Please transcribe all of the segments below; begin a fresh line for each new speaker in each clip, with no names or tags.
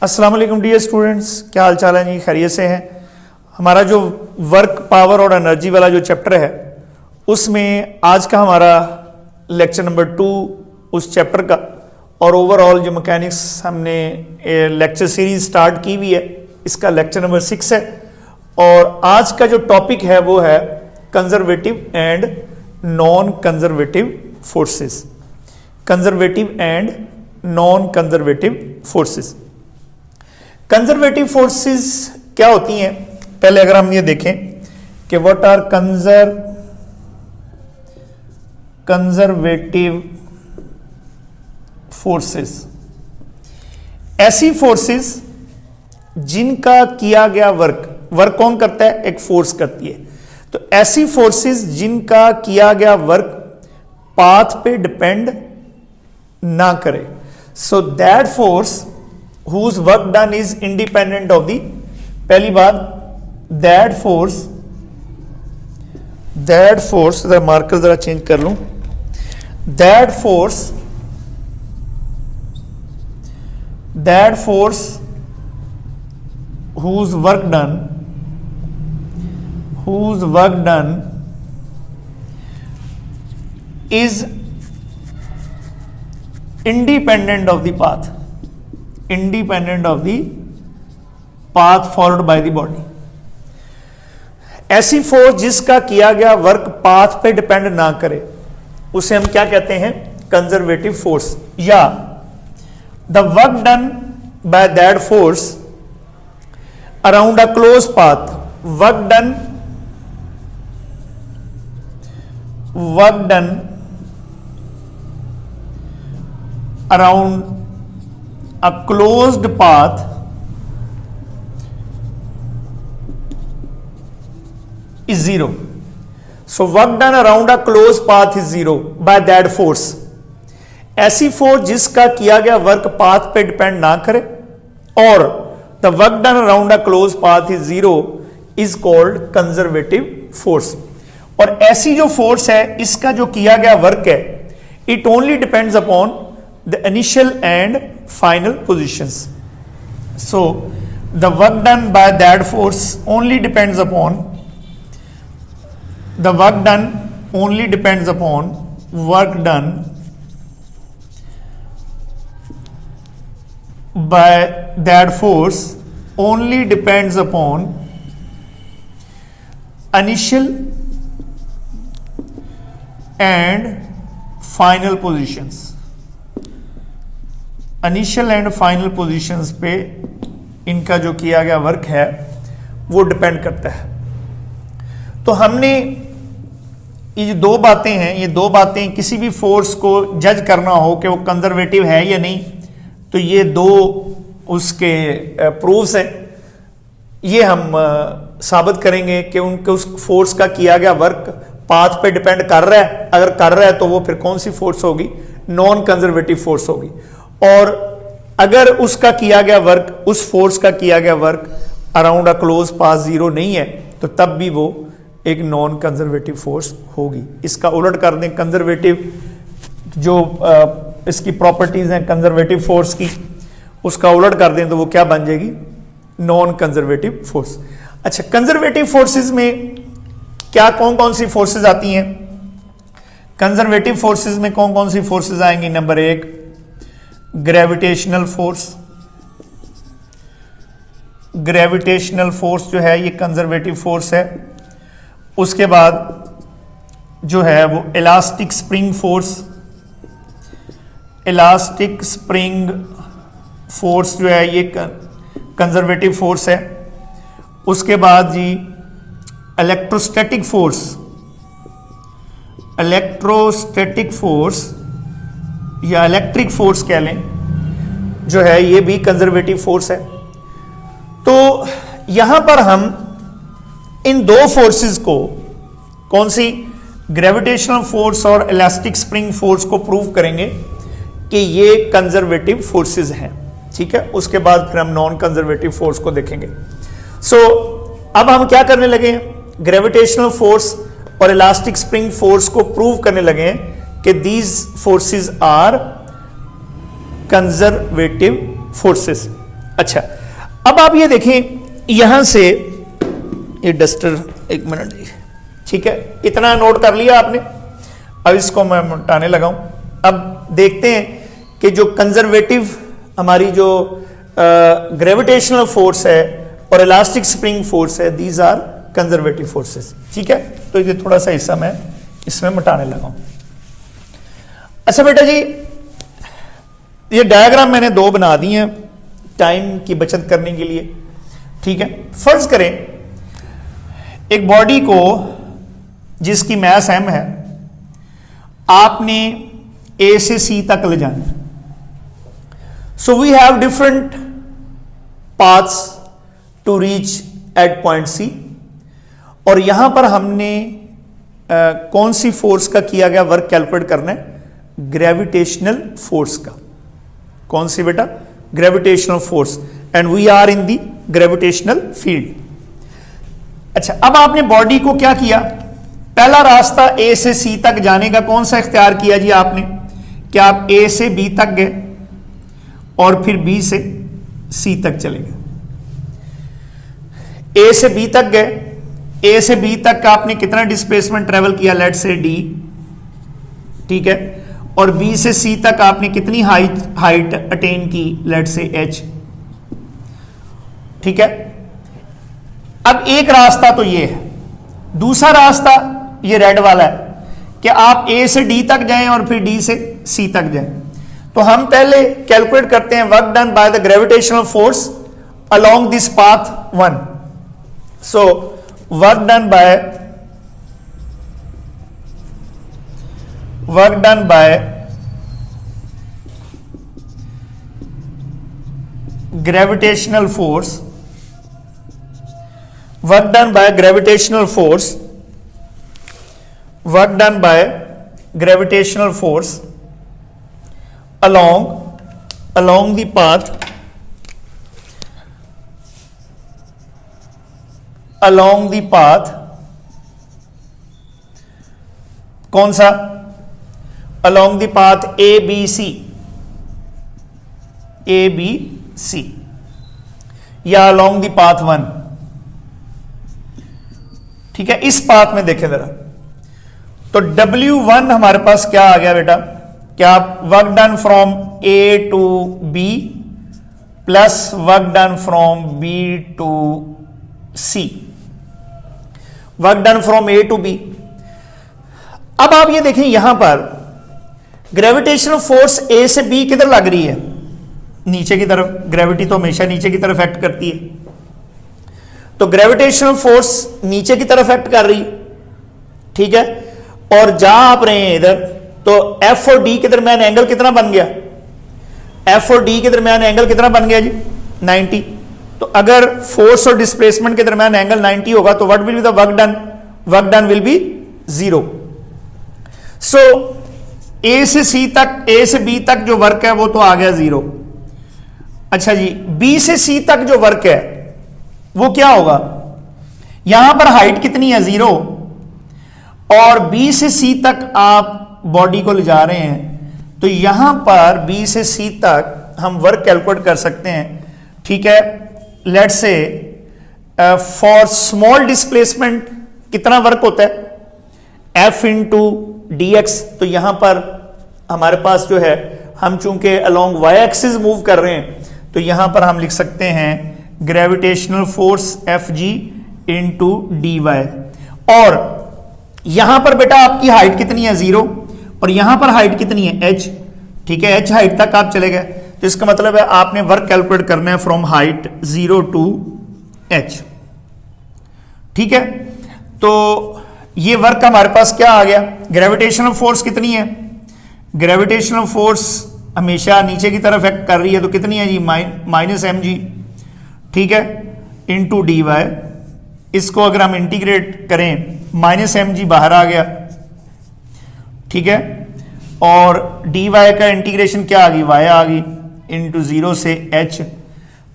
अस्सलाम वालेकुम dear students, क्या हाल चाल है जी? खैरियत से हैं? हमारा जो वर्क पावर और एनर्जी वाला जो चैप्टर है उसमें आज का हमारा लेक्चर नंबर 2 उस चैप्टर का, और ओवरऑल जो मैकेनिक्स हमने लेक्चर सीरीज स्टार्ट की हुई है इसका लेक्चर नंबर 6 है। और आज का जो टॉपिक है वो है conservative and non conservative forces. Conservative and non conservative forces. Conservative forces क्या होती हैं? पहले अगर हम ये देखें कि व्हाट आर कंजर्वेटिव फोर्सेस। ऐसी फोर्सेस जिनका किया गया वर्क कौन करता है? एक फोर्स करती है। तो ऐसी फोर्सेस जिनका किया गया वर्क पाथ पे डिपेंड ना करे। So that force whose work done is independent of the, पहली बात, that force जरा मार्कर जरा चेंज कर लूं, that force whose work done is independent of the path followed by the body. ऐसी फोर्स जिसका किया गया वर्क पाथ पे डिपेंड ना करे उसे हम क्या कहते हैं? Conservative force. या the work done by that force around a close path, work done around a closed path is zero. So work done around a closed path is zero by that force. ऐसी force जिसका किया गया work path पे depend ना करे और the work done around a close path is zero is called conservative force. और ऐसी जो फोर्स है इसका जो किया गया वर्क है it only depends upon the initial and final positions. So the work done by that force only depends upon work done by that force only depends upon initial and final positions. Initial and final positions पे इनका जो किया गया work है वो depend करता है। तो हमने ये जो दो बातें हैं, ये दो बातें किसी भी फोर्स को जज करना हो कि वो कंजर्वेटिव है या नहीं, तो ये दो उसके प्रूफ्स हैं। ये हम साबित करेंगे कि उनके उस फोर्स का किया गया वर्क पाथ पे डिपेंड कर रहा है। अगर कर रहा है तो वो फिर कौन सी फोर्स होगी? नॉन कंजर्वेटिव फोर्स होगी। और अगर उसका किया गया वर्क, उस फोर्स का किया गया work around a close path zero नहीं है तो तब भी वो एक नॉन कंजर्वेटिव फोर्स होगी। इसका उलट कर दें, कंजर्वेटिव जो इसकी प्रॉपर्टीज हैं कंजर्वेटिव फोर्स की, उसका उलट कर दें तो वो क्या बन जाएगी? Non conservative force. अच्छा, कंजर्वेटिव फोर्सेस में क्या कौन कौन सी फोर्सेस आती हैं? कंजर्वेटिव फोर्सेस में कौन कौन सी फोर्सेस आएंगी? Number 1 gravitational force. Gravitational force जो है ये कंजर्वेटिव फोर्स है। उसके बाद जो है वो elastic spring force. Elastic spring force जो है ये कंजर्वेटिव फोर्स है। उसके बाद जी इलेक्ट्रोस्टैटिक फोर्स। इलेक्ट्रोस्टैटिक फोर्स या इलेक्ट्रिक फोर्स कह लें जो है ये भी कंजर्वेटिव फोर्स है। तो यहां पर हम इन दो फोर्सेस को, कौन सी? ग्रेविटेशनल फोर्स और इलास्टिक स्प्रिंग फोर्स को प्रूव करेंगे कि ये कंजर्वेटिव फोर्सेस हैं। ठीक है, उसके बाद फिर हम नॉन कंजर्वेटिव फोर्स को देखेंगे। सो अब हम क्या करने लगे हैं? ग्रेविटेशनल फोर्स और इलास्टिक स्प्रिंग फोर्स को प्रूव करने लगे हैं कि these forces are conservative forces। अच्छा, अब आप ये देखें यहां से, ये डस्टर एक मिनट, ठीक है, इतना नोट कर लिया आपने। अब इसको मैं मिटाने लगा हूं। अब देखते हैं कि जो कंजर्वेटिव हमारी जो ग्रेविटेशनल फोर्स है और इलास्टिक स्प्रिंग फोर्स है, दीज आर कंजर्वेटिव फोर्सेस, ठीक है। तो ये थोड़ा सा हिस्सा मैं इसमें मिटाने लगा हूं। अच्छा बेटा जी, ये डायग्राम मैंने दो बना दी हैं टाइम की बचत करने के लिए, ठीक है। फर्ज करें एक बॉडी को जिसकी मास m है, आपने A से C तक ले जाना। So we have different paths to reach at point C, और यहां पर हमने कौन सी फोर्स का किया गया वर्क कैलकुलेट करना है? ग्रेविटेशनल फोर्स का। कौन सी बेटा? Gravitational force, and we are in the gravitational field. अच्छा, अब आपने बॉडी को क्या किया? पहला रास्ता A से C तक जाने का कौन सा इख्तियार किया जी आपने? क्या आप A से B तक गए और फिर B से C तक चले गए? A से B तक गए, A से B तक का आपने कितना डिस्प्लेसमेंट ट्रेवल किया? लेट से D, ठीक है। और B से C तक आपने कितनी हाइट अटेन की? लेट से H, ठीक है। अब एक रास्ता तो ये है, दूसरा रास्ता ये रेड वाला है कि आप A से D तक जाएं और फिर D से C तक जाएं। तो हम पहले कैलकुलेट करते हैं work done bye the gravitational force along this path 1। So work done bye gravitational force, work done by gravitational force along the path कौन सा? along the path ABC या along the path 1, ठीक है। इस path में देखें जरा, तो W1 हमारे पास क्या आ गया बेटा? क्या आप work done from A to B plus work done from B to C, work done from A to B। अब आप ये देखें यहां पर ग्रेविटेशनल फोर्स A से B किधर लग रही है? नीचे की तरफ। ग्रेविटी तो हमेशा नीचे की तरफ एक्ट करती है, तो ग्रेविटेशनल फोर्स नीचे की तरफ एक्ट कर रही है, ठीक है। और जा आप रहे हैं इधर, तो F और D के दरमियान एंगल कितना बन गया? F और D के दरमियान एंगल कितना बन गया जी? 90। तो अगर फोर्स और डिस्प्लेसमेंट के दरमियान एंगल 90 होगा तो what will be the work done? Work done will be 0। So A से C तक, A से B तक जो वर्क है वो तो आ गया 0। अच्छा जी, B से C तक जो वर्क है वो क्या होगा? यहां पर हाइट कितनी है? 0। और B से C तक आप बॉडी को ले जा रहे हैं, तो यहां पर B से C तक हम वर्क कैलकुलेट कर सकते हैं, ठीक है। Let's say for small displacement कितना वर्क होता है? F into dx। तो यहां पर हमारे पास जो है, हम चूंकि अलोंग y एक्सिस मूव कर रहे हैं, तो यहां पर हम लिख सकते हैं gravitational force Fg into dy। और यहां पर बेटा आपकी हाइट कितनी है? 0। और यहां पर हाइट कितनी है? h, ठीक है। h हाइट तक आप चले गए, तो इसका मतलब है आपने वर्क कैलकुलेट करना है फ्रॉम हाइट 0 टू h, ठीक है। तो ये वर्क हमारे पास क्या आ गया? ग्रेविटेशनल फोर्स कितनी है? ग्रेविटेशनल फोर्स हमेशा नीचे की तरफ एक्ट कर रही है, तो कितनी है जी? माइनस mg, ठीक है, इंटू डी वाई। इसको अगर हम इंटीग्रेट करें, माइनस mg बाहर आ गया, ठीक है। और डी वाई का इंटीग्रेशन क्या आ गई? y आ गई इंटू 0 से h।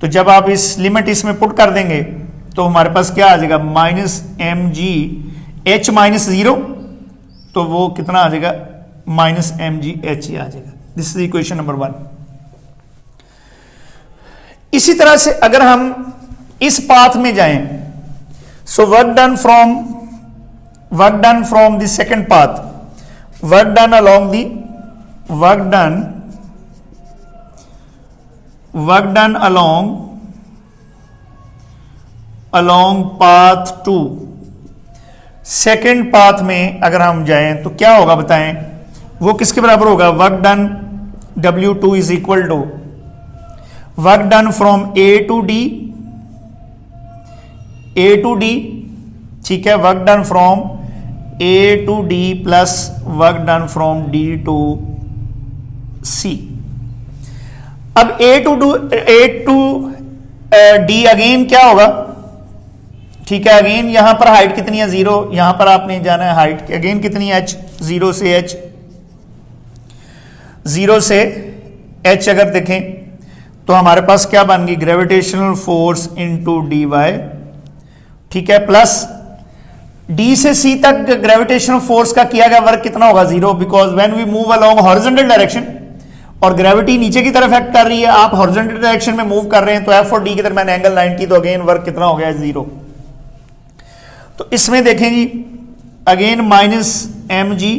तो जब आप इस लिमिट इसमें पुट कर देंगे तो हमारे पास क्या आ जाएगा? माइनस mg h माइनस 0, तो वो कितना आ जाएगा? माइनस mg h ही आ जाएगा। This is equation number 1। इसी तरह से अगर हम इस पाथ में जाएं, so work done from the second path, work done along path 2, second path में अगर हम जाएं तो क्या होगा बताएं, वो किसके बराबर होगा, work done W2 is equal to work done from A to D, ठीक है, work done from A to D plus work done from D to C। अब A टू D अगेन क्या होगा, ठीक है, अगेन यहां पर हाइट कितनी है 0, यहां पर आपने जाना है हाइट अगेन कितनी है h, 0 से h अगर देखें तो हमारे पास क्या बन गई, ग्रेविटेशनल फोर्स इनटू dy, ठीक है, प्लस d से c तक ग्रेविटेशनल फोर्स का किया गया वर्क कितना होगा 0, because when we move along horizontal direction और ग्रेविटी नीचे की तरफ एक्ट कर रही है, आप हॉरिजॉन्टल डायरेक्शन में मूव कर रहे हैं, तो f और d के दरमियान एंगल 90, तो अगेन वर्क कितना हो गया 0। तो इसमें देखें जी अगेन -mg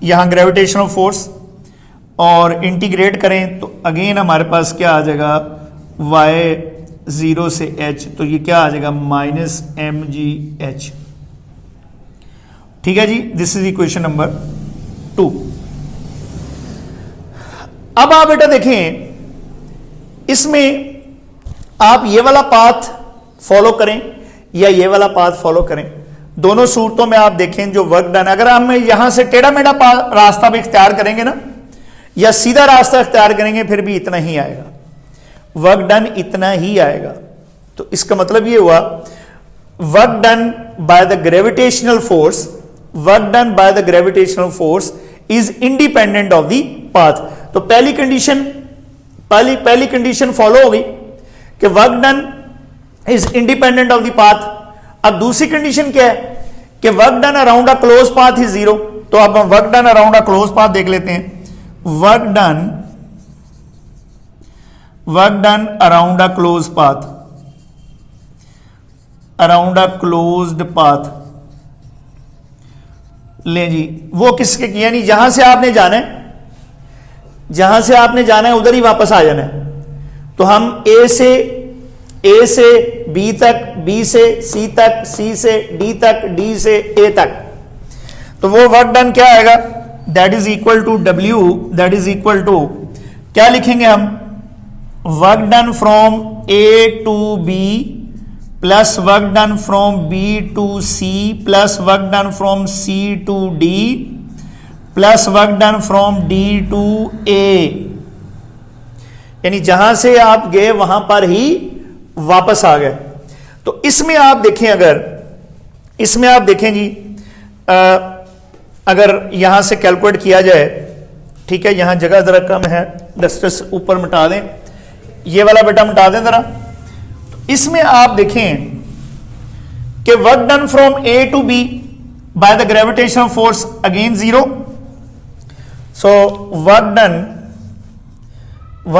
यहां ग्रेविटेशनल फोर्स और इंटीग्रेट करें तो अगेन हमारे पास क्या आ जाएगा y 0 से h, तो ये क्या आ जाएगा -mgh, ठीक है जी, दिस इज इक्वेशन नंबर 2। अब आप बेटा देखें इसमें आप ये वाला पाथ फॉलो करें या ये वाला पाथ फॉलो करें, दोनों सूरतों में आप देखें जो वर्क डन, अगर हम यहां से टेढ़ा मेढ़ा रास्ता भी इख्तियार करेंगे ना या सीधा रास्ता इख्तियार करेंगे फिर भी इतना ही आएगा, वर्क डन इतना ही आएगा। तो इसका मतलब ये हुआ work done bye the gravitational force is independent of the path. तो पहली कंडीशन फॉलो हो गई कि work done is independent of the path. अब दूसरी कंडीशन क्या है कि work done around a close path is 0, तो अब हम work done around a close path देख लेते हैं, work done around a closed path ले जी, वो किसके किया, नहीं जहां से आपने जाना है उधर ही वापस आ जाना है। तो हम ए से बी तक, बी से सी तक, सी से डी तक, डी से ए तक, तो वो वर्क डन क्या आएगा, that is equal to W, that is equal to क्या लिखेंगे हम, work done from A to B plus work done from B to C plus work done from C to D plus work done from D to A, यानी जहां से आप गए वहां पर ही वापस आ गए। तो इसमें आप देखें, अगर इसमें आप देखें जी अगर यहां से कैलकुलेट किया जाए, ठीक है, यहां जगह जरा कम है, डस्टर्स ऊपर मिटा दें, ये वाला बेटा मिटा दें जरा। तो इसमें आप देखें कि work done from A to B by the gravitational force again 0, so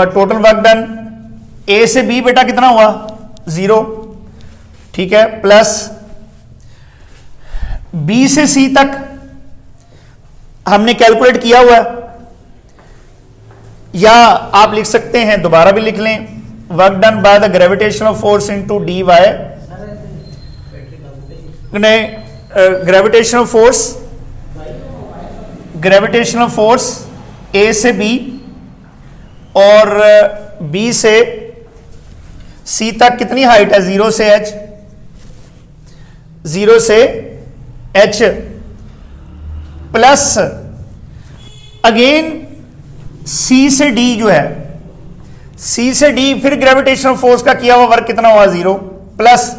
total work done A से B बेटा कितना हुआ 0, ठीक है, प्लस B से C तक हमने कैलकुलेट किया हुआ, या आप लिख सकते हैं, दोबारा भी लिख लें, work done bye the gravitational force into dy, gravitational force A से B और B से C तक कितनी हाइट है, 0 से H, 0 से H प्लस अगेन C से D जो है, C से D फिर ग्रेविटेशनल फोर्स का किया हुआ वर्क कितना हुआ 0 प्लस,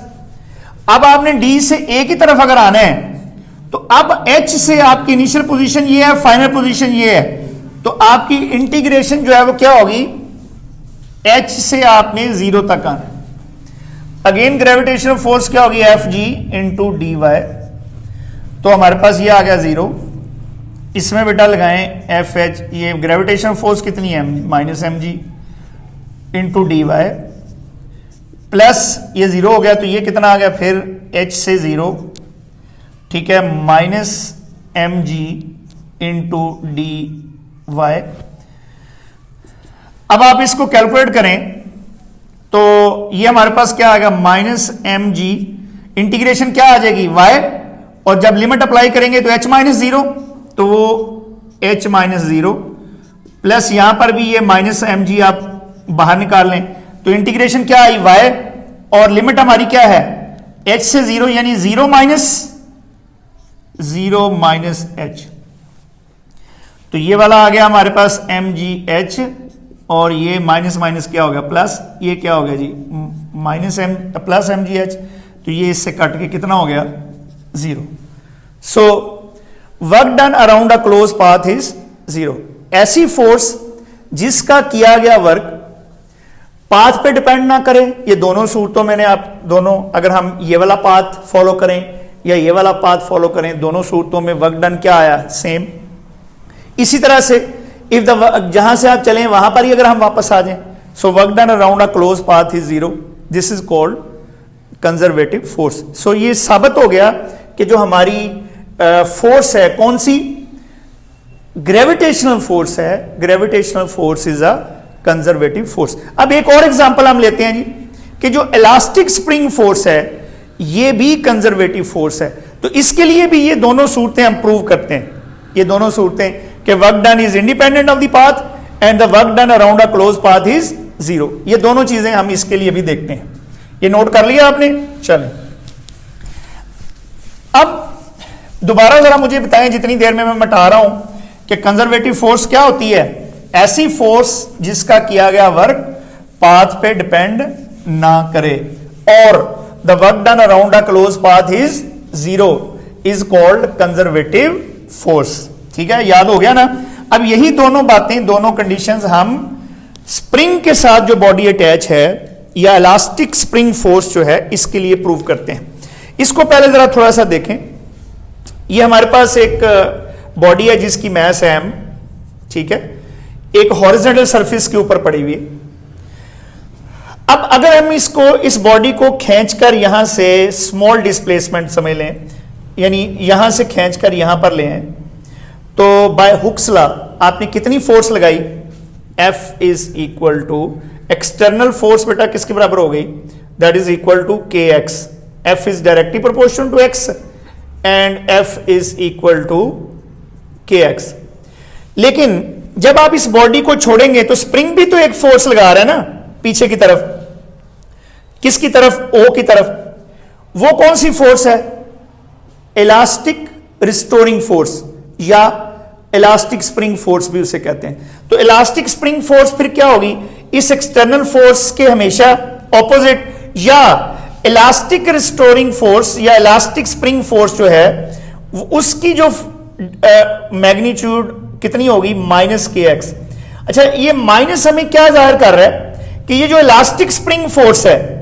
अब आपने D से A की तरफ अगर आना है तो अब H से आपकी इनिशियल पोजीशन ये है, फाइनल पोजीशन ये है, तो आपकी इंटीग्रेशन जो है वो क्या होगी, H से आपने 0 तक आना है, अगेन ग्रेविटेशनल फोर्स क्या होगी Fg इंटू dy, तो हमारे पास ये आ गया 0, इसमें बेटा लगाएं FH, ये ग्रेविटेशनल फोर्स कितनी है -mg, into d y plus ये 0 हो गया तो ये कितना आ गया फिर h से 0, ठीक है, minus m g into d y. अब आप इसको कैलकुलेट करें तो ये हमारे पास क्या आ गया, माइनस एम जी, इंटीग्रेशन क्या आ जाएगी y, और जब लिमिट अप्लाई करेंगे तो h माइनस 0, तो वो h माइनस 0 प्लस यहां पर भी ये माइनस एम जी आप बाहर निकाल लें तो इंटीग्रेशन क्या आई y, और लिमिट हमारी क्या है h से 0 यानी 0 माइनस h, तो ये वाला आ गया हमारे पास एम जी एच, और ये माइनस माइनस क्या हो गया प्लस, ये क्या हो गया G minus M plus M G H, तो ये इससे कट के कितना हो गया 0। So work done around a close path is 0। ऐसी फोर्स जिसका किया गया वर्क पाथ पे डिपेंड ना करे, ये दोनों सूरतों में आप दोनों, अगर हम ये वाला पाथ फॉलो करें या ये वाला पाथ फॉलो करें, दोनों सूरतों में वर्क डन क्या आया सेम। इसी तरह से इफ द जहां से आप चलें वहां पर ही अगर हम वापस आ जाएं, so work done around a close path is 0, this is called conservative force. So ये साबित हो गया कि जो हमारी फोर्स है कौन सी, ग्रेविटेशनल फोर्स है, gravitational force is a conservative force. अब एक और एग्जांपल हम लेते हैं जी कि जो इलास्टिक स्प्रिंग फोर्स है ये भी कंजर्वेटिव फोर्स है, तो इसके लिए भी ये दोनों सूरतें हम प्रूव करते हैं, ये दोनों सूरतें कि work done is independent of the path and the work done around a close path is 0। ये दोनों चीजें हम इसके लिए भी देखते हैं। ये नोट कर लिया आपने, चलें अब दोबारा जरा मुझे बताएं जितनी देर में मैं मिटा रहा हूं कि कंजर्वेटिव फोर्स क्या होती है। ऐसी फोर्स जिसका किया गया वर्क पाथ पे डिपेंड ना करे और the work done around a close path is 0 is called conservative force. ठीक है, याद हो गया ना। अब यही दोनों बातें, दोनों कंडीशंस हम स्प्रिंग के साथ जो बॉडी अटैच है या इलास्टिक स्प्रिंग फोर्स जो है इसके लिए प्रूव करते हैं। इसको पहले जरा थोड़ा सा देखें। ये हमारे पास एक बॉडी है जिसकी मास है m, ठीक है, एक हॉरिजॉन्टल सरफेस के ऊपर पड़ी हुई है। अब अगर हम इसको, इस बॉडी को खींचकर यहां से स्मॉल डिस्प्लेसमेंट समझ लें, यानी यहां से खींचकर यहां पर ले आए, तो बाय हुक्स लॉ आपने कितनी फोर्स लगाई, F is equal to external force बेटा किसके बराबर हो गई, that is equal to kx। F इज directly proportional to x and F is equal to kx। लेकिन जब आप इस बॉडी को छोड़ेंगे तो स्प्रिंग भी तो एक फोर्स लगा रहा है ना पीछे की तरफ, किसकी तरफ, O की तरफ। वो कौन सी फोर्स है, इलास्टिक रिस्टोरिंग फोर्स या इलास्टिक स्प्रिंग फोर्स भी उसे कहते हैं। तो इलास्टिक स्प्रिंग फोर्स फिर क्या होगी, इस एक्सटर्नल फोर्स के हमेशा ऑपोजिट, या इलास्टिक रिस्टोरिंग फोर्स या इलास्टिक स्प्रिंग फोर्स जो है उसकी जो मैग्नीट्यूड कितनी होगी, माइनस kx। अच्छा, ये माइनस हमें क्या जाहिर कर रहा है कि ये जो इलास्टिक स्प्रिंग फोर्स है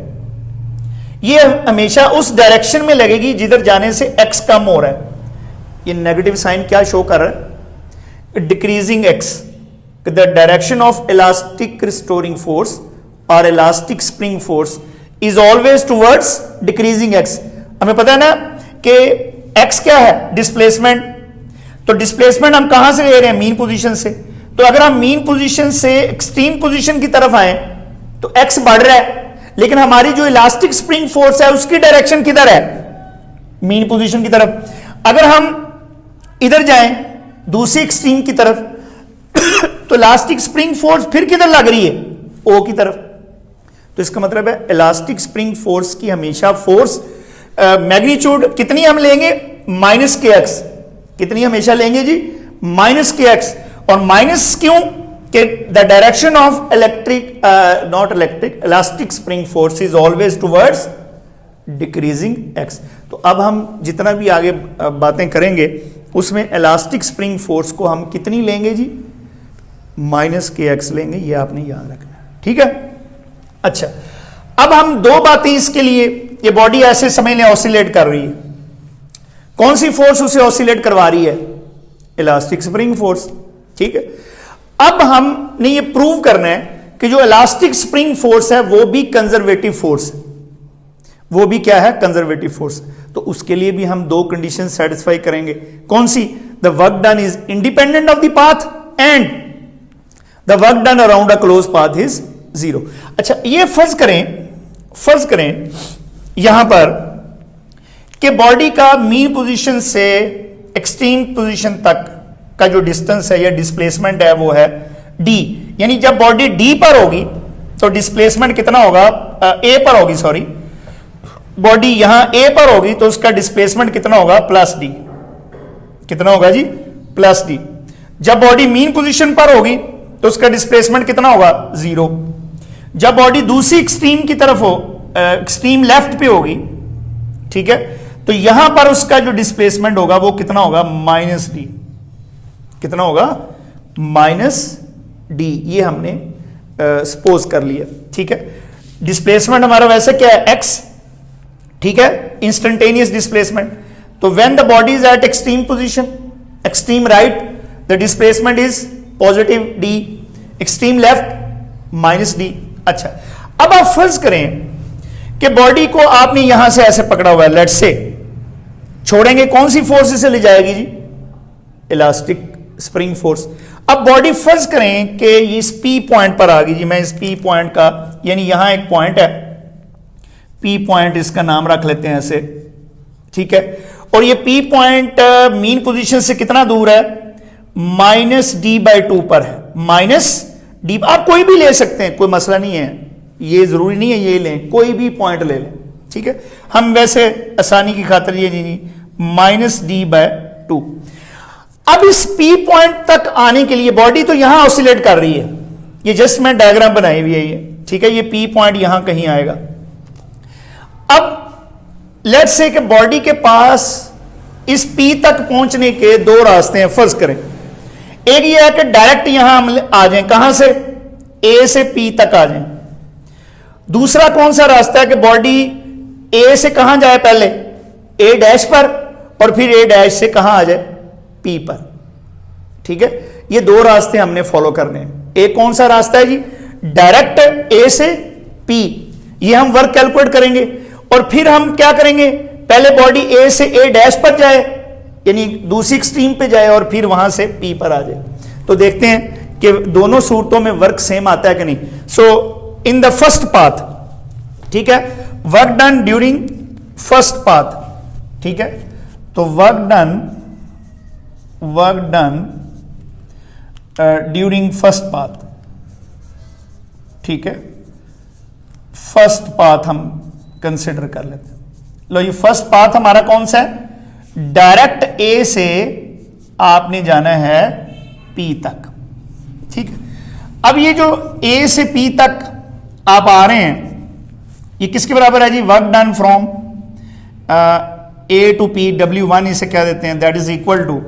ये हमेशा उस डायरेक्शन में लगेगी जिधर जाने से x कम हो रहा है। ये नेगेटिव साइन क्या शो कर रहा है, decreasing x। The direction of elastic restoring force और elastic spring force is always towards decreasing x। हमें पता है ना कि x क्या है, डिस्प्लेसमेंट। तो डिस्प्लेसमेंट हम कहां से ले रहे हैं, मीन पोजीशन से। तो अगर हम मीन पोजीशन से एक्सट्रीम पोजीशन की तरफ आए तो x बढ़ रहा है, लेकिन हमारी जो इलास्टिक स्प्रिंग फोर्स है उसकी डायरेक्शन किधर है, मीन पोजीशन की तरफ। अगर हम इधर जाएं दूसरी एक्सट्रीम की तरफ तो इलास्टिक स्प्रिंग फोर्स फिर किधर लग रही है, O की तरफ। तो इसका मतलब है इलास्टिक स्प्रिंग फोर्स की हमेशा फोर्स मैग्नीट्यूड कितनी हम लेंगे, माइनस kx। कितनी हमेशा लेंगे जी, माइनस kx। और माइनस क्यों, कि the direction of electric not electric elastic spring force is always towards decreasing x। तो अब हम जितना भी आगे बातें करेंगे उसमें इलास्टिक स्प्रिंग फोर्स को हम कितनी लेंगे जी, माइनस kx लेंगे, ये आपने याद रखना है, ठीक है। अच्छा, अब हम दो बातें इसके लिए, ये बॉडी ऐसे समझ लें ऑसिलेट कर रही है, कौन सी फोर्स उसे ऑसिलेट करवा रही है, इलास्टिक स्प्रिंग फोर्स, ठीक है। अब हमने ये प्रूव करना है कि जो इलास्टिक स्प्रिंग फोर्स है वो भी कंजर्वेटिव फोर्स है, वो भी क्या है, कंजर्वेटिव फोर्स। तो उसके लिए भी हम दो कंडीशन सेटिस्फाई करेंगे। कौन सी? The work done is independent of the path and the work done around a close path is 0। अच्छा, ये फर्ज करें यहां पर कि बॉडी का मीन पोजीशन से एक्सट्रीम पोजीशन तक का जो डिस्टेंस है या डिस्प्लेसमेंट है वो है d, यानी जब बॉडी d पर होगी तो डिस्प्लेसमेंट कितना होगा, a पर होगी, सॉरी, बॉडी यहां a पर होगी तो उसका डिस्प्लेसमेंट कितना होगा, प्लस d। कितना होगा जी, प्लस d। जब बॉडी मीन पोजीशन पर होगी तो उसका डिस्प्लेसमेंट कितना होगा, 0। जब बॉडी दूसरी एक्सट्रीम की तरफ हो, एक्सट्रीम लेफ्ट पे होगी, ठीक है, तो यहां पर उसका जो डिस्प्लेसमेंट होगा वो कितना होगा, -d। कितना होगा, -d। ये हमने सपोज कर लिया, ठीक है। डिस्प्लेसमेंट हमारा वैसे क्या है, x, ठीक है, इंस्टेंटेनियस डिस्प्लेसमेंट। तो when the body is eight extreme position, extreme right, the displacement is positive d, extreme left -d। अच्छा, अब आप फर्ज करें कि बॉडी को आपने यहां से ऐसे पकड़ा हुआ है, लेट्स से, छोड़ेंगे, कौन सी फोर्स इसे ले जाएगी जी, इलास्टिक स्प्रिंग फोर्स। अब बॉडी फर्ज करें कि इस P पॉइंट पर आ गई जी, मैं इस P पॉइंट का, यानी यहां एक पॉइंट है P पॉइंट, इसका नाम रख लेते हैं ऐसे, ठीक है, और ये P पॉइंट मीन पोजीशन से कितना दूर है, -d/2 पर है, -d। आप कोई भी ले सकते हैं, कोई मसला नहीं है, ये जरूरी नहीं है ये लें, कोई भी पॉइंट ले लें, ठीक है। हम वैसे आसानी की खातिर ये नहीं, -d/2। अब इस P पॉइंट तक आने के लिए बॉडी तो यहां ऑसिलेट कर रही है, ये जस्ट मैं डायग्राम बनाई हुई है ये, ठीक है, ये P पॉइंट यहां कहीं आएगा। अब लेट्स से कि बॉडी के पास इस P तक पहुंचने के दो रास्ते हैं, फर्ज करें। एक ये है कि डायरेक्ट यहां हम आ जाएं, कहां से, A से P तक आ जाएं। दूसरा कौन सा रास्ता है कि बॉडी A से कहां जाए, पहले A' पर, और फिर A' से कहां आ जाए, P पर, ठीक है। ये दो रास्ते हमने फॉलो करने हैं। एक कौन सा रास्ता है जी, डायरेक्ट A से P, ये हम वर्क कैलकुलेट करेंगे, और फिर हम क्या करेंगे, पहले बॉडी A से A' पर जाए, यानी दूसरी एक्सट्रीम पे जाए, और फिर वहां से P पर आ जाए। तो देखते हैं कि दोनों सूरतों में वर्क सेम आता है कि नहीं। सो इन द फर्स्ट पाथ, ठीक है, work done during first path, ठीक है, तो work done during first path, ठीक है, फर्स्ट पाथ हम कंसिडर कर लेते हैं। लो, ये फर्स्ट पाथ हमारा कौन सा है, डायरेक्ट A से आपने जाना है P तक, ठीक है। अब ये जो A से P तक आप आ रहे हैं, ये किसके बराबर है जी, work done from A to P, W1 इसे क्या देते हैं, that is equal to,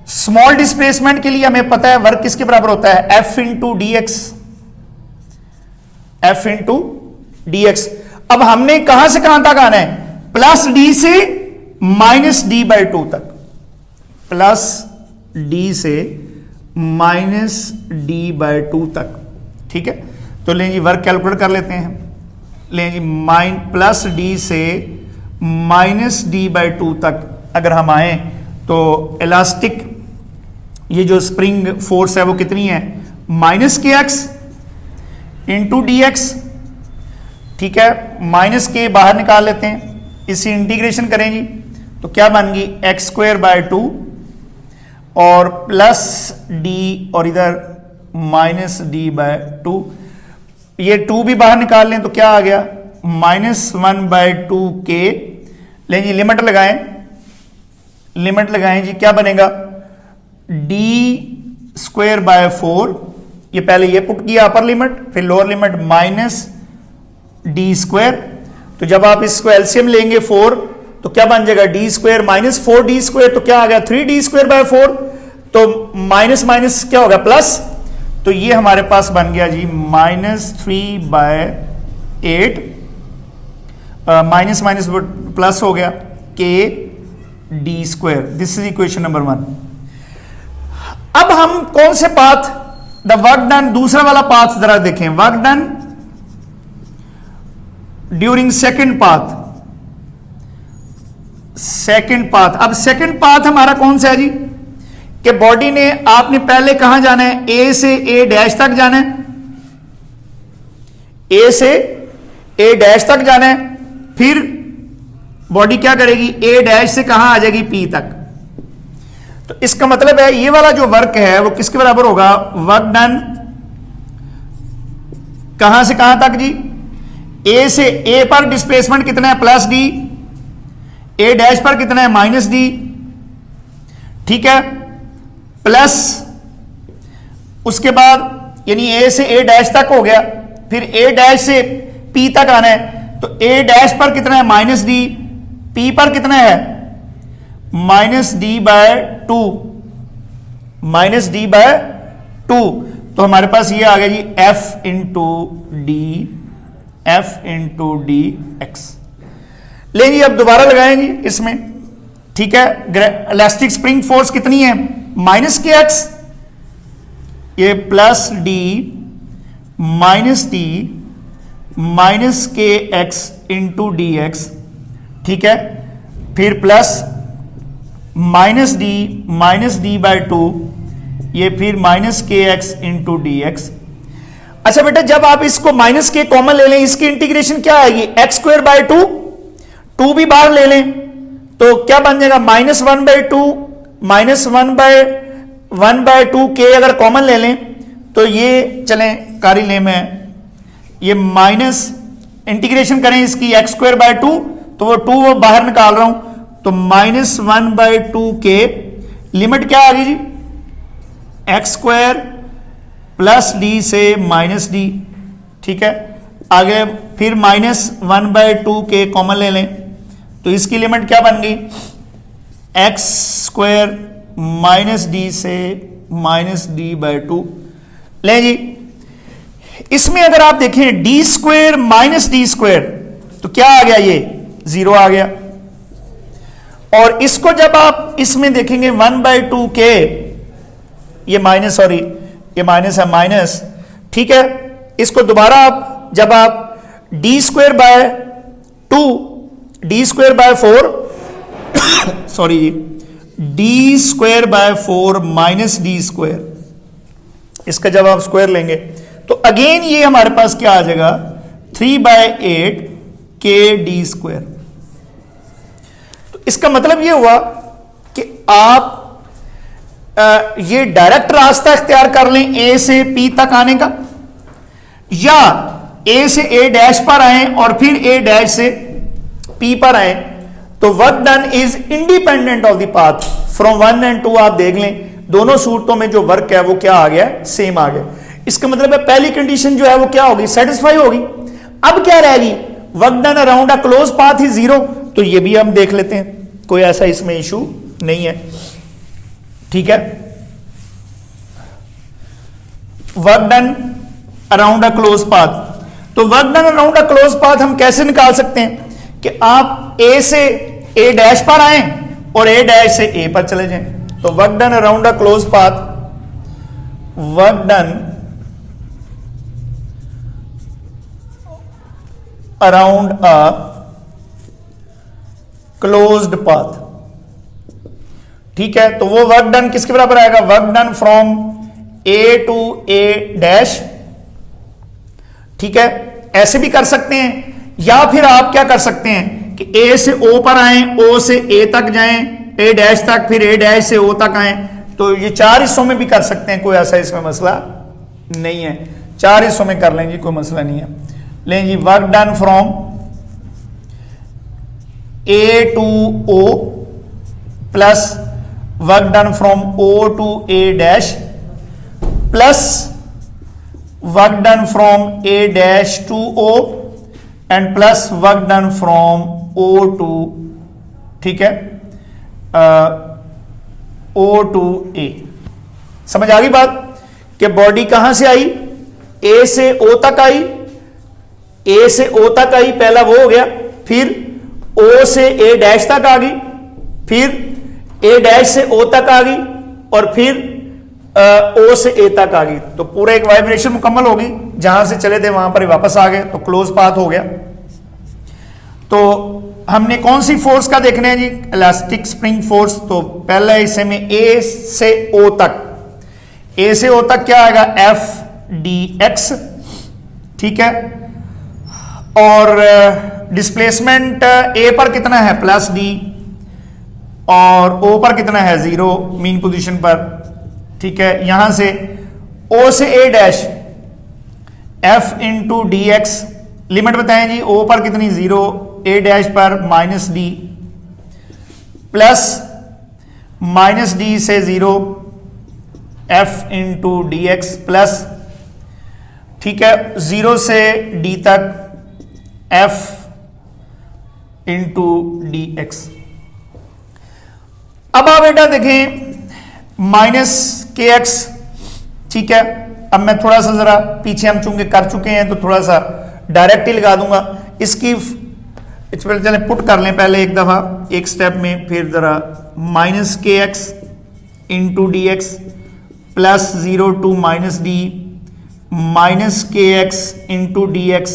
small displacement के लिए हमें पता है वर्क किसके बराबर होता है, F इंटू dx। अब हमने कहां से कहां तक आना है, +d से -d/2 तक, +d से -d/2 तक, ठीक है। तो लें जी वर्क कैलकुलेट कर लेते हैं, लें जी +d से -d/2 तक अगर हम आए तो इलास्टिक ये जो स्प्रिंग फोर्स है वो कितनी है, -kx इंटू dx, ठीक है, -k बाहर निकाल लेते हैं, इसी इंटीग्रेशन करें जी, तो क्या बन गई, x²/2 और +d और इधर -d/2, ये 2 भी बाहर निकाल लें तो क्या आ गया, -1/2k। लें जी लिमिट लगाएं जी, क्या बनेगा, d²/4, ये पहले ये पुट किया अपर लिमिट, फिर लोअर लिमिट -d²। तो जब आप इसको एलसीएम लेंगे 4 तो क्या बन जाएगा, d² -4d², तो क्या आ गया, 3d²/4, तो माइनस माइनस क्या होगा, प्लस। तो ये हमारे पास बन गया जी -3/8, माइनस माइनस प्लस हो गया kd²। This is equation number 1। अब हम कौन से पाथ द वर्क डन, दूसरा वाला पाथ जरा देखें, work done during second path, second path. अब सेकेंड पाथ हमारा कौन सा है जी, कि बॉडी ने, आपने पहले कहां जाना है, ए से ए डैश तक जाना है, ए से ए डैश तक जाना है, फिर बॉडी क्या करेगी, ए डैश से कहां आ जाएगी, पी तक। तो इसका मतलब है ये वाला जो वर्क है वो किसके बराबर होगा, वर्क डन कहां से कहां तक जी, ए से ए पर डिस्प्लेसमेंट कितना है, प्लस डी, ए डैश पर कितना है, माइनस डी, ठीक है, प्लस उसके बाद यानी ए से ए डैश तक हो गया, फिर ए डैश से पी तक आना है, तो ए डैश पर कितना है, माइनस डी, पी पर कितना है, minus D by two, minus D by two. तो हमारे पास ये आ गया जी F into D, F into D X. ले जी अब दोबारा लगाएं जी इसमें, ठीक है, इलास्टिक स्प्रिंग फोर्स कितनी है, माइनस के एक्स, ये plus D minus D minus K X into D X, ठीक है, फिर plus minus D by to, ये फिर minus K X into D x. अच्छा बेटा जब आप इसको माइनस के कॉमन ले लें, इसकी इंटीग्रेशन क्या आएगी, x square by two, two भी बाहर ले लें तो क्या बन जाएगा, minus one by two, minus one by two के अगर कॉमन ले लें तो ये चलें कारी ले में, ये माइनस इंटीग्रेशन करें इसकी एक्स स्क्वायर बाय टू, तो वो टू वो बाहर निकाल रहा हूं, तो माइनस वन बाय टू के लिमिट क्या आ गई जी, एक्स स्क्वायर प्लस डी से माइनस डी, ठीक है, आगे फिर माइनस वन बाय टू के कॉमन ले लें तो इसकी लिमिट क्या बन गई, एक्स स्क्वायर माइनस डी से माइनस डी बाय टू। ले जी इसमें अगर आप देखें D square minus d square तो क्या आ गया, ये जीरो आ गया, और इसको जब आप इसमें देखेंगे वन बाय टू के, ये माइनस, सॉरी ये माइनस है, माइनस, ठीक है, इसको दोबारा आप जब आप d square by two, d square by four, sorry जी, d square by four minus d square, इसका जब आप स्क्वायर लेंगे तो अगेन ये हमारे पास क्या आ जाएगा, 3/8 के डी स्क्वायर। तो इसका मतलब ये हुआ कि आप ये डायरेक्ट रास्ता इख्तियार कर लें ए से पी तक आने का, या ए से ए डैश पर आए और फिर ए डैश से पी पर आए, तो work done is independent of the path from 1 and 2। आप देख लें दोनों सूरतों में जो वर्क है वो क्या आ गया, सेम आ गया। इसका मतलब है पहली कंडीशन जो है वो क्या होगी, सेटिस्फाई होगी। अब क्या रहेगी, work done around a close path is zero, तो ये भी हम देख लेते हैं, कोई ऐसा इसमें इशू नहीं है, ठीक है। Work done around a close path, तो work done around a close path हम कैसे निकाल सकते हैं कि आप ए से ए डैश पर आए और ए डैश से ए पर चले जाएं। तो work done around a close path, work done around a closed path, ठीक है। तो वो वर्क डन किसके बराबर आएगा, work done from A to A dash, ठीक है। ऐसे भी कर सकते हैं, या फिर आप क्या कर सकते हैं कि ए से ओ पर आए, ओ से ए तक जाएं, ए डैश तक, फिर ए डैश से ओ तक आए। तो ये चार हिस्सों में भी कर सकते हैं, कोई ऐसा इसमें मसला नहीं है, चार हिस्सों में कर लेंगे, कोई मसला नहीं है। लें जी, work done from A to O plus work done from O to A dash plus work done from A dash to O and plus work done from O to, ठीक है, ओ टू ए। समझ आ गई बात कि बॉडी कहां से आई, ए से ओ तक आई, ए से ओ तक आई, पहला वो हो गया, फिर ओ से ए डैश तक आ गई, फिर ए डैश से ओ तक आ गई, और फिर ओ से ए तक आ गई, तो पूरा एक वाइब्रेशन मुकम्मल होगी, जहां से चले थे वहां पर ही वापस आ गए, तो क्लोज पाथ हो गया। तो हमने कौन सी फोर्स का देखना है जी, इलास्टिक स्प्रिंग फोर्स। तो पहला हिस्से में ए से ओ तक, ए से ओ तक क्या आएगा, एफ डी एक्स, ठीक है। और डिस्प्लेसमेंट ए पर कितना है, प्लस डी, और ओ पर कितना है, 0 मीन पोजीशन पर, ठीक है। यहां से ओ से A dash F into D X, limit बताएं जी, ओ पर कितनी, 0, ए डैश पर minus D, plus minus D से 0 F into D X plus, ठीक है, 0 से डी तक एफ इंटू डी एक्स। अब आप बेटा देखें माइनस के एक्स, ठीक है। अब मैं थोड़ा सा जरा पीछे, हम चूंकि कर चुके हैं तो थोड़ा सा डायरेक्ट ही लगा दूंगा इसकी, चले पुट कर लें पहले एक दफा एक स्टेप में, फिर जरा minus K X into D X plus 0 to minus D, minus K X into D X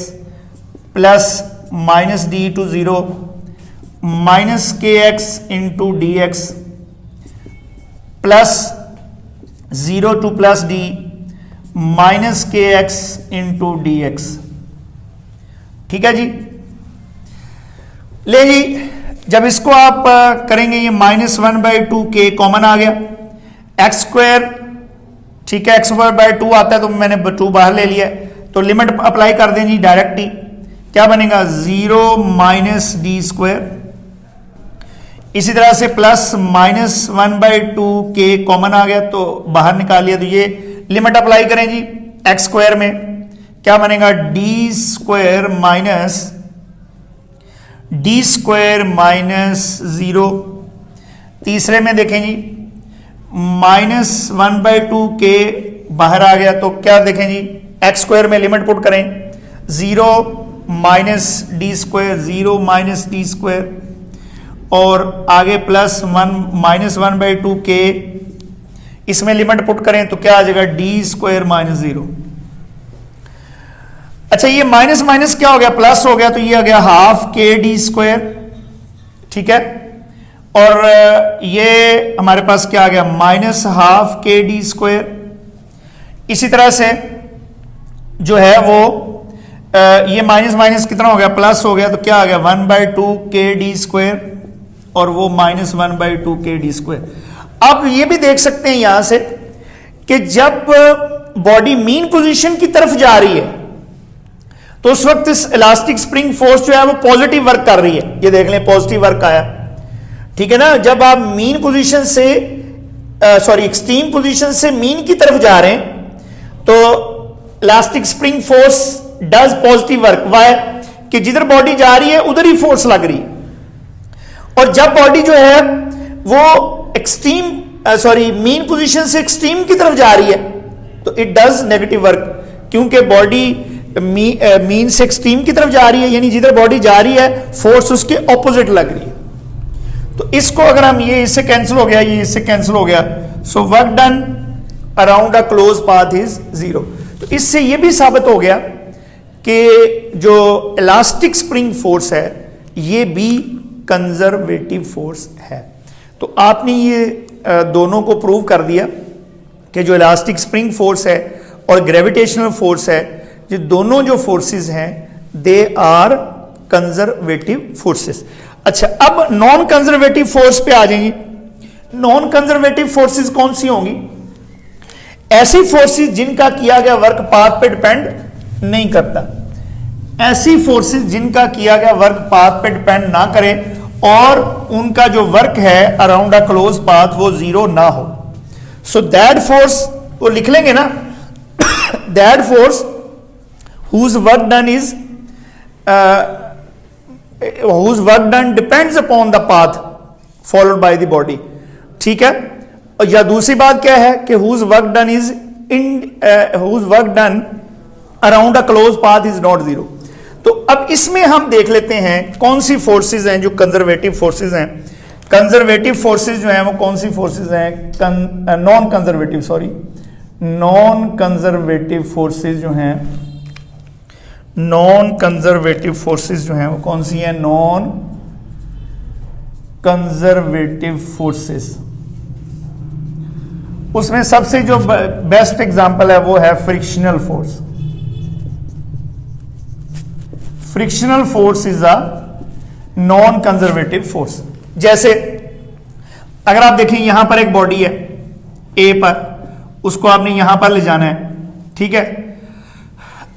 plus minus D to 0, minus K X into D X plus 0 to plus D, minus K X into D X, ठीक है जी। ले जी, जब इसको आप करेंगे, ये -1/2 के common आ गया, एक्स स्क्वायर, ठीक है, एक्स स्क्वायर बाय 2 आता है, तो मैंने 2 बाहर ले लिया, तो लिमिट अप्लाई कर दें जी डायरेक्ट ही, क्या बनेगा, 0 माइनस डी स्क्वायर। इसी तरह से प्लस -1/2 के कॉमन आ गया, तो बाहर निकाल लिया, तो ये लिमिट अप्लाई करें जी एक्स स्क्वायर में, क्या बनेगा, D square minus d square minus 0। तीसरे में देखें जी -1/2 के बाहर आ गया, तो क्या देखें जी, एक्स स्क्वायर में लिमिट पुट करें, 0 minus d square, 0 minus d square, और आगे प्लस -1/2 के, इसमें लिमिट पुट करें तो क्या आ जाएगा, डी स्क्वायर माइनस 0। अच्छा, ये माइनस माइनस क्या हो गया, प्लस हो गया, तो ये आ गया हाफ के डी स्क्वायर, ठीक है। और ये हमारे पास क्या आ गया, -हाफ के डी स्क्वायर। इसी तरह से जो है वो ये माइनस माइनस कितना हो गया, प्लस हो गया, तो क्या आ गया, 1/2 के डी स्क्वायर, और वो -1/2 के डी स्क्वायर। अब ये भी देख सकते हैं यहां से कि जब बॉडी मीन पोजीशन की तरफ जा रही है, तो उस वक्त इस इलास्टिक स्प्रिंग फोर्स जो है वो पॉजिटिव वर्क कर रही है, ये देख लें पॉजिटिव वर्क आया, ठीक है ना। जब आप मीन पोजीशन से एक्सट्रीम पोजीशन से मीन की तरफ जा रहे हैं, तो elastic spring force does positive work, why कि जिधर बॉडी जा रही है उधर ही फोर्स लग रही है। और जब बॉडी जो है वो मीन पोजीशन से एक्सट्रीम की तरफ जा रही है, तो इट डज नेगेटिव वर्क, क्योंकि बॉडी मीन से एक्सट्रीम की तरफ जा रही है, यानी जिधर बॉडी जा रही है फोर्स उसके ऑपोजिट लग रही है। तो इसको अगर हम, ये इससे कैंसिल हो गया, ये इससे कैंसिल हो गया, सो work done around a close path is 0। तो इससे ये भी साबित हो गया कि जो इलास्टिक स्प्रिंग फोर्स है ये भी कंजर्वेटिव फोर्स है। तो आपने ये दोनों को प्रूव कर दिया कि जो इलास्टिक स्प्रिंग फोर्स है और ग्रेविटेशनल फोर्स है, ये दोनों जो फोर्सेस हैं दे आर कंजर्वेटिव फोर्सेस। अच्छा, अब नॉन कंजर्वेटिव फोर्स पे आ जाएंगे। नॉन कंजर्वेटिव फोर्सेस कौन सी होंगी? ऐसी फोर्सेस जिनका किया गया वर्क पाथ पे डिपेंड नहीं करता, ऐसी फोर्सेस जिनका किया गया वर्क पाथ पे डिपेंड ना करे और उनका जो वर्क है अराउंड अ क्लोज पाथ वो 0 ना हो। सो दैट फोर्स, वो लिख लेंगे ना, that force whose work done is whose work done depends upon the path followed by the body, ठीक है। और या दूसरी बात क्या है कि whose work done is whose work done around a closed path is not 0। तो अब इसमें हम देख लेते हैं कौन सी फोर्सेस हैं जो कंजर्वेटिव फोर्सेस हैं। कंजर्वेटिव फोर्सेस जो हैं वो कौन सी फोर्सेस हैं? Non conservative, sorry, non conservative forces जो हैं, नॉन कंजर्वेटिव फोर्सेस जो हैं वो कौन सी हैं? Non conservative forces. उसमें सबसे जो बेस्ट एग्जांपल है वो है frictional force. Frictional force is a non conservative force. जैसे अगर आप देखें यहां पर एक बॉडी है ए पर, उसको आपने यहां पर ले जाना है, ठीक है।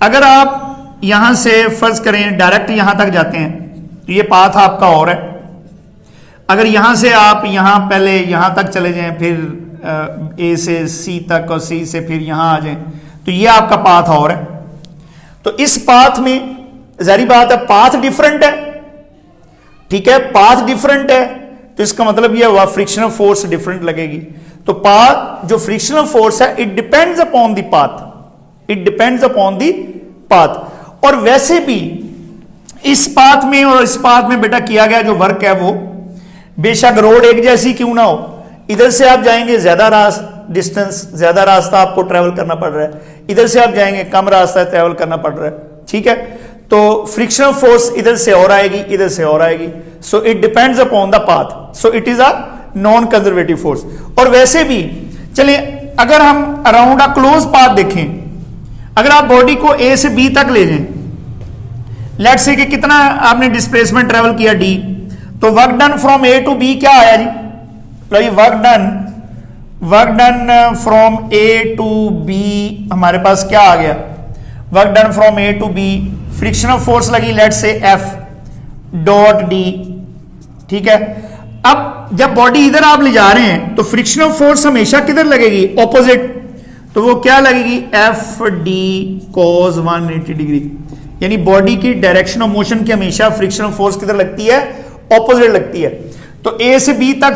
अगर आप यहां से फर्ज करें डायरेक्ट यहां तक जाते हैं तो ये पाथ आपका और है। अगर यहां से आप यहां पहले यहां तक चले जाएं, फिर ए से सी तक और सी से फिर यहां आ जाएं, तो ये आपका पाथ और है। तो इस पाथ में जारी बात है पाथ डिफरेंट है, ठीक है, पाथ डिफरेंट है, तो इसका मतलब यह हुआ फ्रिक्शनल फोर्स डिफरेंट लगेगी। तो पाथ जो फ्रिक्शनल फोर्स है it depends upon the path, it depends upon the path. और वैसे भी इस पाथ में और इस पाथ में बेटा किया गया जो वर्क है वो बेशक रोड एक जैसी क्यों ना हो, इधर से आप जाएंगे ज्यादा डिस्टेंस, ज्यादा रास्ता आपको ट्रेवल करना पड़ रहा है, इधर से आप जाएंगे कम रास्ता ट्रेवल करना पड़ रहा है, ठीक है। तो फ्रिक्शनल फोर्स इधर से और आएगी, इधर से और आएगी, so it depends upon the path, so it is a non conservative force. और वैसे भी चलिए अगर हम अराउंड अ क्लोज पाथ देखें, अगर आप बॉडी को ए से बी तक ले जाएं, लेट से कि कितना आपने डिस्प्लेसमेंट ट्रेवल किया डी, तो work done from A to B क्या आया जी? Work done from A to B हमारे पास क्या आ गया? Work done from A to B, frictional force लगी let say F dot D, ठीक है। अब जब बॉडी इधर आप ले जा रहे हैं तो फ्रिक्शनल फोर्स हमेशा किधर लगेगी? ऑपोजिट, तो वो क्या लगेगी? एफ डी कॉस 180 डिग्री, यानी बॉडी की डायरेक्शन ऑफ मोशन की हमेशा फ्रिक्शनल फोर्स किधर लगती है? ऑपोजिट लगती है। तो ए से बी तक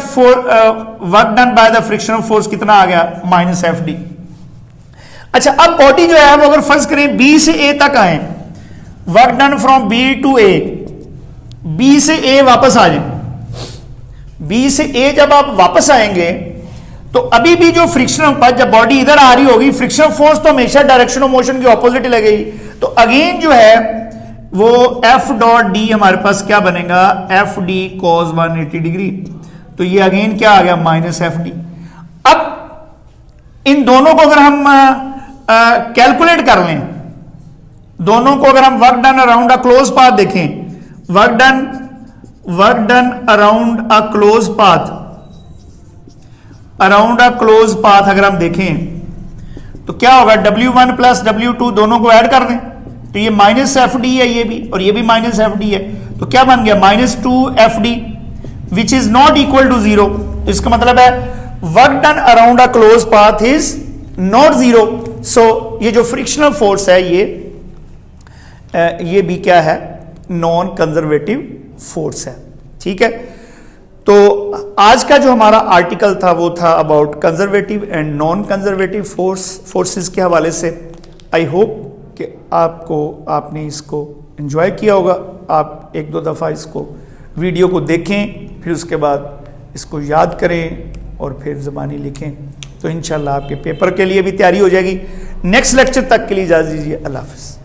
work done by the frictional force कितना आ गया? Minus F D. अच्छा, अब बॉडी जो है वो अगर फर्ज करें बी से ए तक आए, work done from B to A, B से ए वापस आ जाए, बी से ए जब आप वापस आएंगे तो अभी भी जो फ्रिक्शनल पर जब बॉडी इधर आ रही होगी फ्रिक्शनल फोर्स तो हमेशा डायरेक्शन ऑफ मोशन की ऑपोजिट लगेगी। तो अगेन जो है वो एफ डॉट डी हमारे पास क्या बनेगा? एफ डी कॉस 180 डिग्री, तो ये अगेन क्या आ गया? Minus F D. अब इन दोनों को अगर हम कैलकुलेट कर लें, दोनों को अगर हम work done around a close path देखें, work done around a close path, around a close path अगर हम देखें तो क्या होगा? W1 प्लस W2 दोनों को ऐड कर दें तो ये माइनस एफ डी है, ये भी और ये भी माइनस एफ डी है, तो क्या बन गया? Minus 2 F D which is not equal to 0। इसका मतलब है work done around a close path is not 0। So ये जो फ्रिक्शनल फोर्स है ये भी क्या है? नॉन कंजर्वेटिव फोर्स है, ठीक है। तो आज का जो हमारा आर्टिकल था वो था about conservative and non conservative forces के हवाले से। आई होप कि आपने इसको एंजॉय किया होगा। आप एक दो दफ़ा इसको वीडियो को देखें, फिर उसके बाद इसको याद करें और फिर ज़बानी लिखें, तो इंशाल्लाह आपके पेपर के लिए भी तैयारी हो जाएगी। नेक्स्ट लेक्चर तक के लिए इजाज़त दीजिए। अल्लाह हाफ़िज़।